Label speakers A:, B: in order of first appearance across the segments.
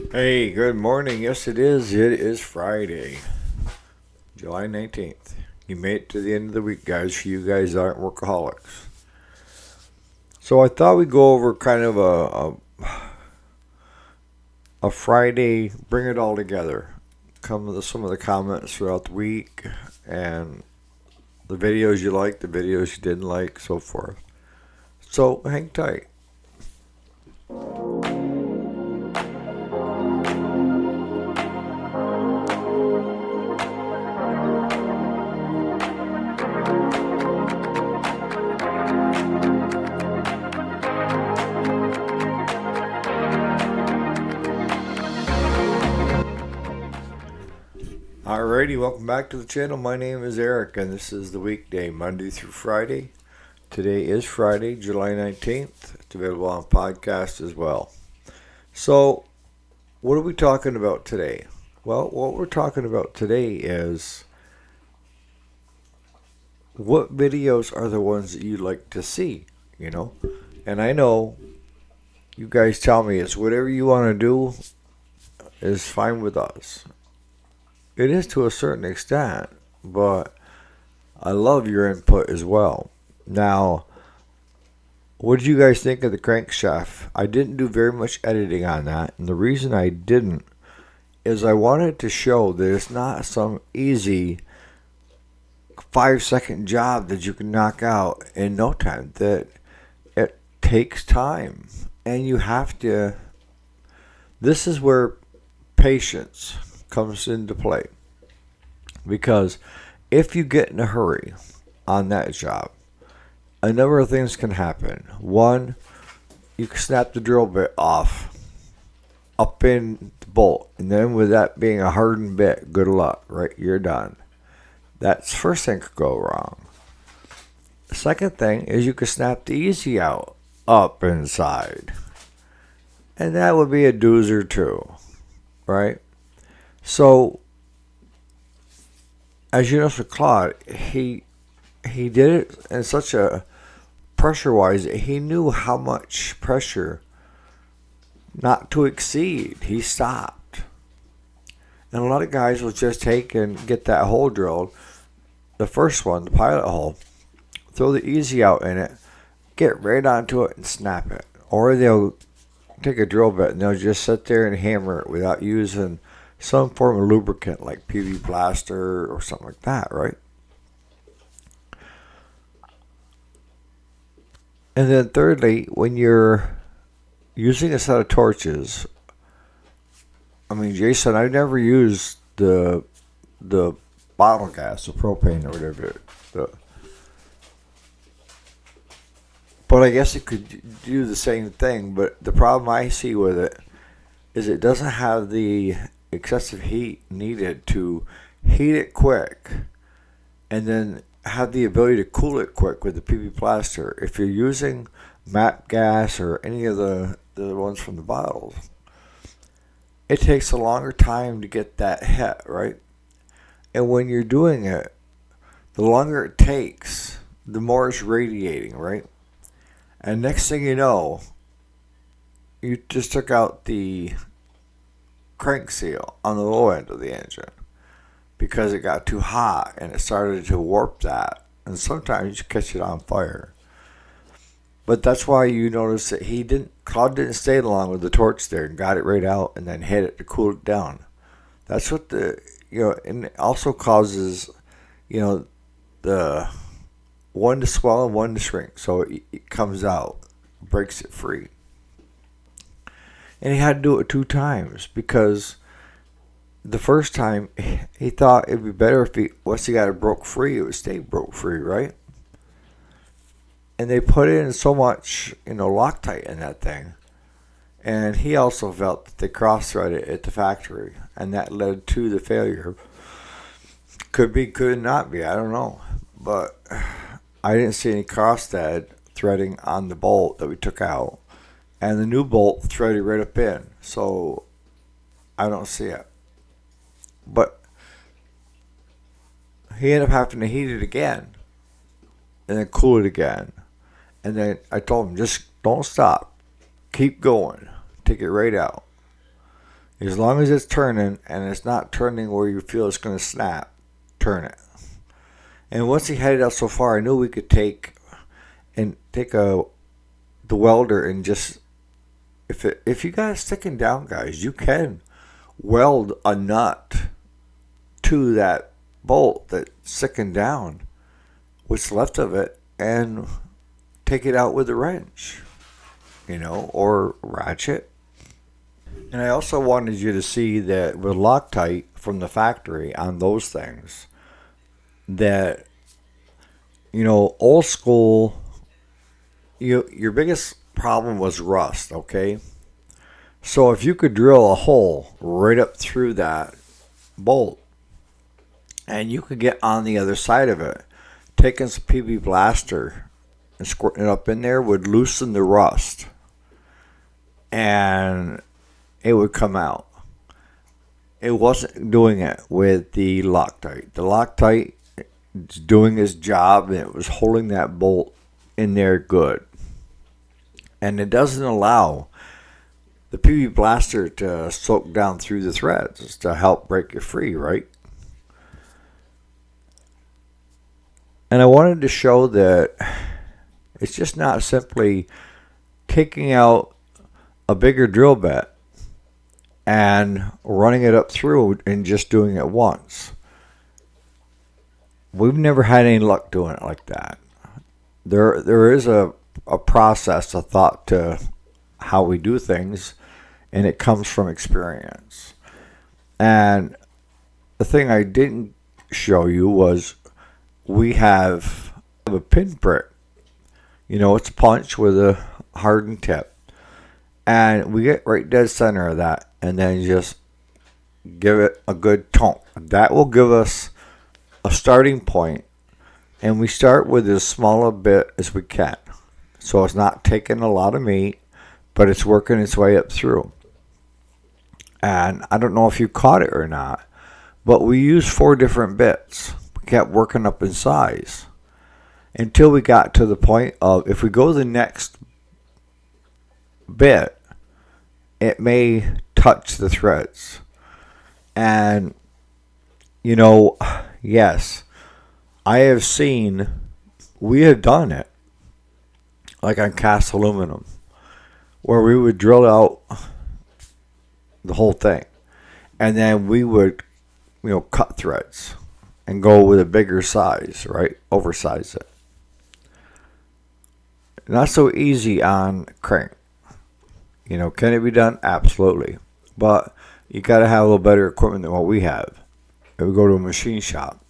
A: Hey, good morning. Yes, it is. It is Friday, July 19th. You made it to the end of the week, guys. You guys aren't workaholics. So I thought we'd go over kind of a Friday, bring it all together. Come with some of the comments throughout the week and the videos you liked, the videos you didn't like, so forth. So hang tight. Alrighty, welcome back to the channel. My name is Eric, and this is the weekday, Monday through Friday. Today is Friday, July 19th. It's available on podcast as well. So, what are we talking about today? Well, what we're talking about today is what videos are the ones that you like to see, you know? And I know you guys tell me it's whatever you want to do is fine with us. It is to a certain extent, but I love your input as well. Now, what did you guys think of the crankshaft? I didn't do very much editing on that, and the reason I didn't is I wanted to show that it's not some easy 5 second job that you can knock out in no time, that it takes time. And you have to, this is where patience comes into play. Because if you get in a hurry on that job, a number of things can happen. One, you can snap the drill bit off up in the bolt, and then with that being a hardened bit, good luck, right? You're done. That's the first thing could go wrong. The second thing is you could snap the easy out up inside, and that would be a doozer too, right? So, as you notice with Claude, he did it in such a pressure wise, he knew how much pressure not to exceed. He stopped. And a lot of guys will just take and get that hole drilled, the first one, the pilot hole, throw the easy out in it, get right onto it and snap it. Or they'll take a drill bit and they'll just sit there and hammer it without using some form of lubricant like PV Blaster or something like that, right? And then thirdly, when you're using a set of torches, I mean, Jason, I've never used the bottle gas, the propane or whatever. But I guess it could do the same thing. But the problem I see with it is it doesn't have the excessive heat needed to heat it quick and then have the ability to cool it quick with the PV Plaster. If you're using MAP gas or any of the ones from the bottles, it takes a longer time to get that hit, right? And when you're doing it, the longer it takes, the more it's radiating, right? And next thing you know, you just took out the crank seal on the low end of the engine because it got too hot and it started to warp that. And sometimes you catch it on fire. But that's why you notice that Claude didn't stay long with the torch there and got it right out and then hit it to cool it down. That's what and it also causes, the one to swell and one to shrink. So it comes out, breaks it free. And he had to do it 2 times because the first time he thought it'd be better if once he got it broke free, it would stay broke free, right? And they put in so much, Loctite in that thing. And he also felt that they cross-threaded it at the factory, and that led to the failure. Could be, could not be, I don't know. But I didn't see any cross-threading on the bolt that we took out. And the new bolt threaded right up in, so I don't see it. But he ended up having to heat it again and then cool it again. And then I told him, just don't stop. Keep going. Take it right out. As long as it's turning and it's not turning where you feel it's going to snap, turn it. And once he had it out so far, I knew we could take the welder and just, if you got it sticking down, guys, you can weld a nut to that bolt that's sticking down, what's left of it, and take it out with a wrench, or ratchet. And I also wanted you to see that with Loctite from the factory on those things, that, old school, your biggest problem was rust, okay? So if you could drill a hole right up through that bolt, and you could get on the other side of it, taking some PB Blaster and squirting it up in there would loosen the rust, and it would come out. It wasn't doing it with the Loctite. The Loctite is doing its job, and it was holding that bolt in there good. And it doesn't allow the PB Blaster to soak down through the threads to help break it free, right? And I wanted to show that it's just not simply taking out a bigger drill bit and running it up through and just doing it once. We've never had any luck doing it like that. There is a process, a thought to how we do things, and it comes from experience. And the thing I didn't show you was we have a pinprick. It's a punch with a hardened tip. And we get right dead center of that, and then just give it a good tonk. That will give us a starting point, and we start with as small a bit as we can. So it's not taking a lot of meat, but it's working its way up through. And I don't know if you caught it or not, but we used 4 different bits. We kept working up in size until we got to the point of, if we go the next bit, it may touch the threads. And, yes, I have seen, we have done it, like on cast aluminum, where we would drill out the whole thing, and then we would, cut threads and go with a bigger size, right? Oversize it. Not so easy on crank. Can it be done? Absolutely. But you got to have a little better equipment than what we have. If we go to a machine shop.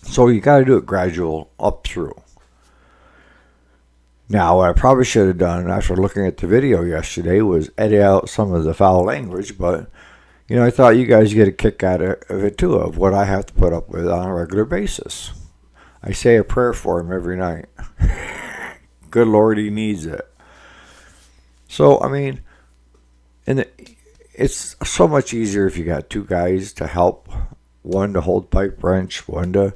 A: So you got to do it gradual up through. Now, what I probably should have done after looking at the video yesterday was edit out some of the foul language, but, I thought you guys get a kick out of it too, of what I have to put up with on a regular basis. I say a prayer for him every night. Good Lord, he needs it. So, it's so much easier if you got 2 guys to help, one to hold pipe wrench, one to,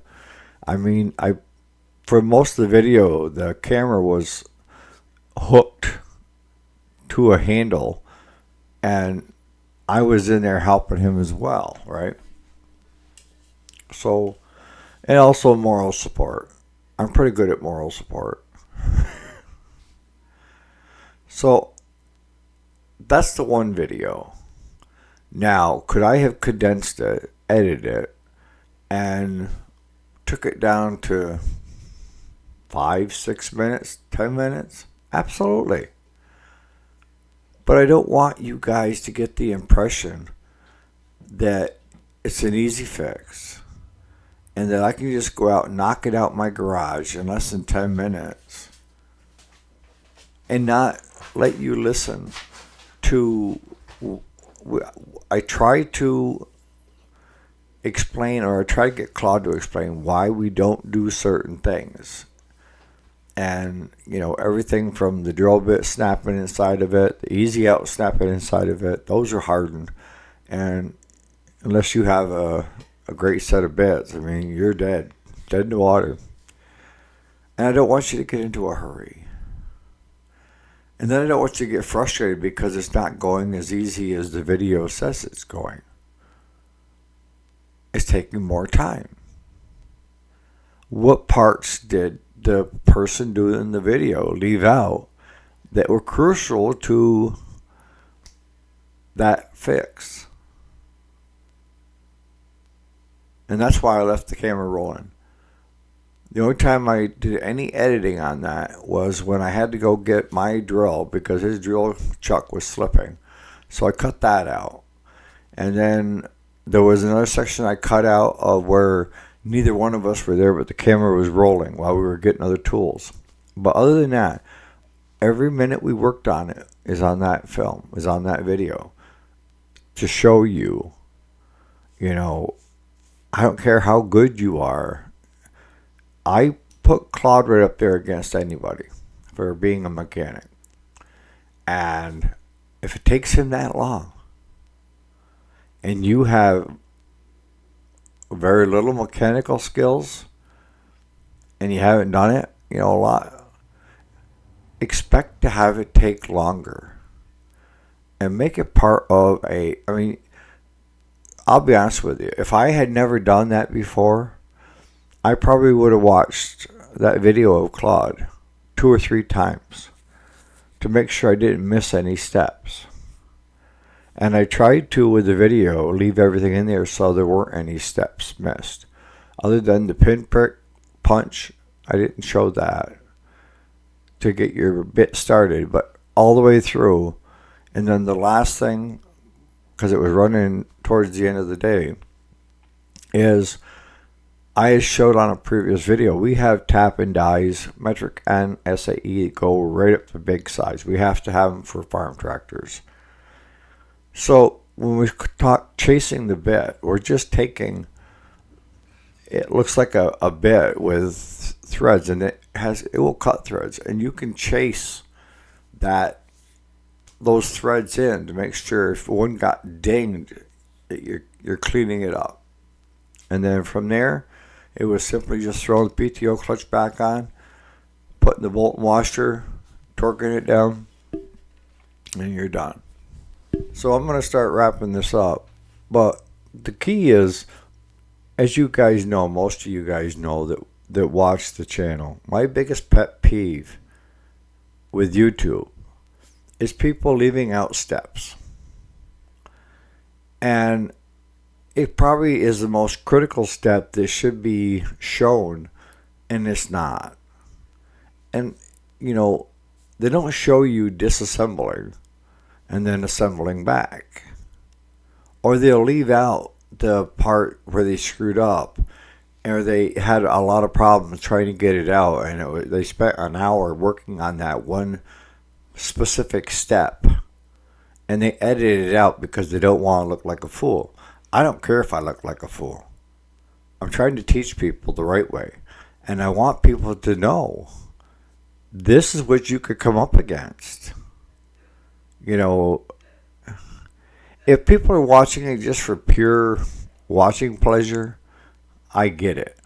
A: for most of the video, the camera was hooked to a handle, and I was in there helping him as well, right? So, and also moral support. I'm pretty good at moral support. So, that's the one video. Now, could I have condensed it, edited it, and took it down to 5, 6 minutes, 10 minutes? Absolutely. But I don't want you guys to get the impression that it's an easy fix and that I can just go out and knock it out in my garage in less than 10 minutes and not let you listen to. I try to explain, or I try to get Claude to explain why we don't do certain things. And, everything from the drill bit snapping inside of it, the easy out snapping inside of it, those are hardened. And unless you have a great set of bits, you're dead in the water. And I don't want you to get into a hurry. And then I don't want you to get frustrated because it's not going as easy as the video says it's going. It's taking more time. What parts did the person doing the video leave out that were crucial to that fix? And that's why I left the camera rolling. The only time I did any editing on that was when I had to go get my drill because his drill chuck was slipping. So I cut that out. And then there was another section I cut out of where neither one of us were there, but the camera was rolling while we were getting other tools. But other than that, every minute we worked on it is on that film, is on that video. To show you, I don't care how good you are. I put Claude right up there against anybody for being a mechanic. And if it takes him that long, and you have very little mechanical skills, and you haven't done it, a lot, expect to have it take longer. And make it part of I'll be honest with you. If I had never done that before, I probably would have watched that video of Claude 2 or 3 times to make sure I didn't miss any steps. And I tried to, with the video, leave everything in there so there weren't any steps missed. Other than the pinprick punch, I didn't show that to get your bit started, but all the way through. And then the last thing, because it was running towards the end of the day, is I showed on a previous video, we have tap and dies, metric and SAE go right up to big size. We have to have them for farm tractors. So when we talk chasing the bit, we're just taking, it looks like a bit with threads, and it will cut threads, and you can chase those threads in to make sure if one got dinged, you're cleaning it up. And then from there, it was simply just throwing the PTO clutch back on, putting the bolt and washer, torquing it down, and you're done. So I'm going to start wrapping this up. But the key is, as you guys know, most of you guys know that watch the channel, my biggest pet peeve with YouTube is people leaving out steps. And it probably is the most critical step that should be shown, and it's not. And, they don't show you disassembling and then assembling back. Or they'll leave out the part where they screwed up, or they had a lot of problems trying to get it out, and they spent an hour working on that one specific step, and they edited it out because they don't want to look like a fool. I don't care if I look like a fool. I'm trying to teach people the right way. And I want people to know this is what you could come up against. If people are watching it just for pure watching pleasure, I get it.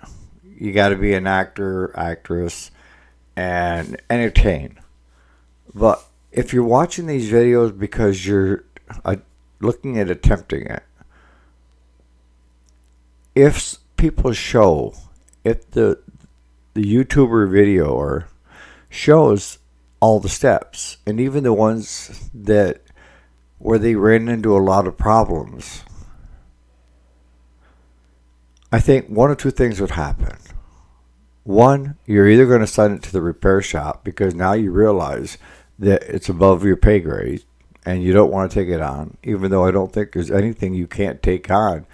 A: You got to be an actor, actress, and entertain. But if you're watching these videos because you're looking at attempting it, if people show, if the YouTuber video or shows all the steps, and even the ones that where they ran into a lot of problems, I think one or two things would happen. One, you're either going to send it to the repair shop because now you realize that it's above your pay grade and you don't want to take it on, even though I don't think there's anything you can't take on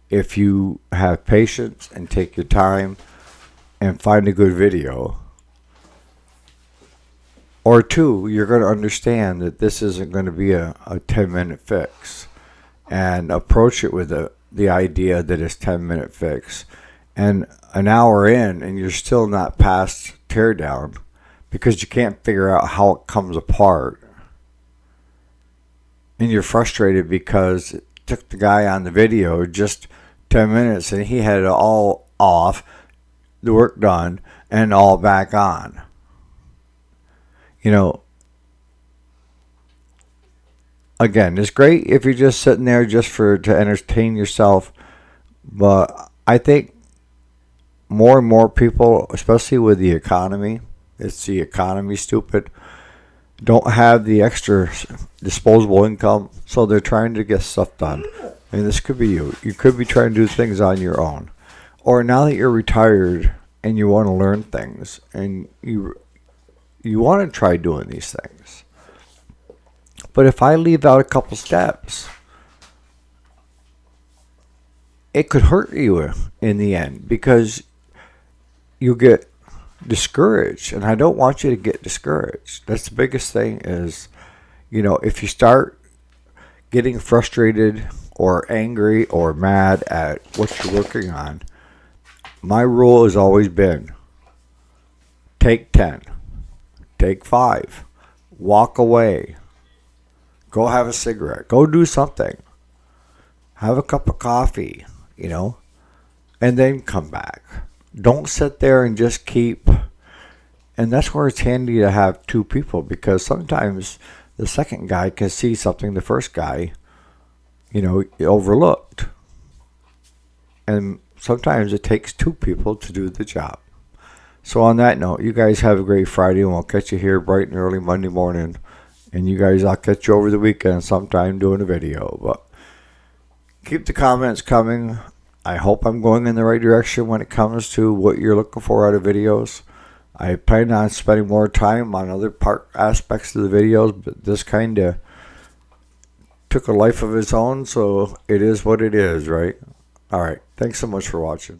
A: if you have patience and take your time and find a good video. Or two, you're going to understand that this isn't going to be a 10-minute fix, and approach it with the idea that it's 10-minute fix. And an hour in and you're still not past teardown because you can't figure out how it comes apart. And you're frustrated because it took the guy on the video just 10 minutes and he had it all off, the work done, and all back on. again, it's great if you're just sitting there just to entertain yourself. But I think more and more people, especially with the economy, it's the economy, stupid, don't have the extra disposable income, so they're trying to get stuff done. And this could be you. You could be trying to do things on your own. Or now that you're retired and you want to learn things and you want to try doing these things. But if I leave out a couple steps, it could hurt you in the end because you get discouraged. And I don't want you to get discouraged. That's the biggest thing is, if you start getting frustrated or angry or mad at what you're working on, my rule has always been take 10, take 5, walk away, go have a cigarette, go do something, have a cup of coffee, and then come back. Don't sit there and just keep. And that's where it's handy to have two people, because sometimes the second guy can see something the first guy, overlooked. And sometimes it takes two people to do the job. So on that note, you guys have a great Friday, and we'll catch you here bright and early Monday morning. And you guys, I'll catch you over the weekend sometime doing a video. But keep the comments coming. I hope I'm going in the right direction when it comes to what you're looking for out of videos. I plan on spending more time on other aspects of the videos, but this kind of took a life of its own, so it is what it is, right? All right. Thanks so much for watching.